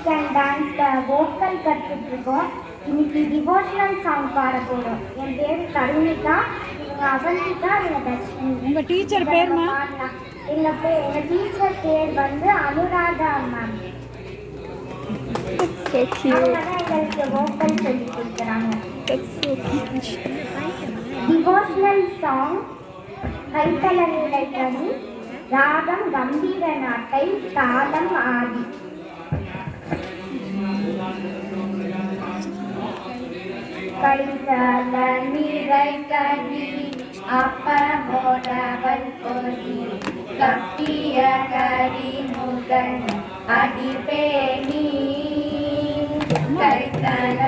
Music and dance vocal கற்றுட்டு இருக்கோம். இன்னைக்கு டிவோஷனல் சாங் பாட போறோம். என் பேர் கருணிகா, இவங்க அவந்திகா, இவங்க தர்ஷினி. உங்க டீச்சர் பேர்மா? எங்க டீச்சர் பேர் வந்து அனுராதா மேம். அவங்க தான் எங்களுக்கு வோக்கல் சொல்லி கொடுக்குறாங்க. டிவோஷனல் சாங் கைத்தலநிலை கனி, ராகம் கம்பீர நாட்டை, தாளம் ஆதி. கைத்தலநிலை கனி அப்பமோடவன் பொறி, கப்பிய கரிமுகன் அடிபேணி. கைத்தல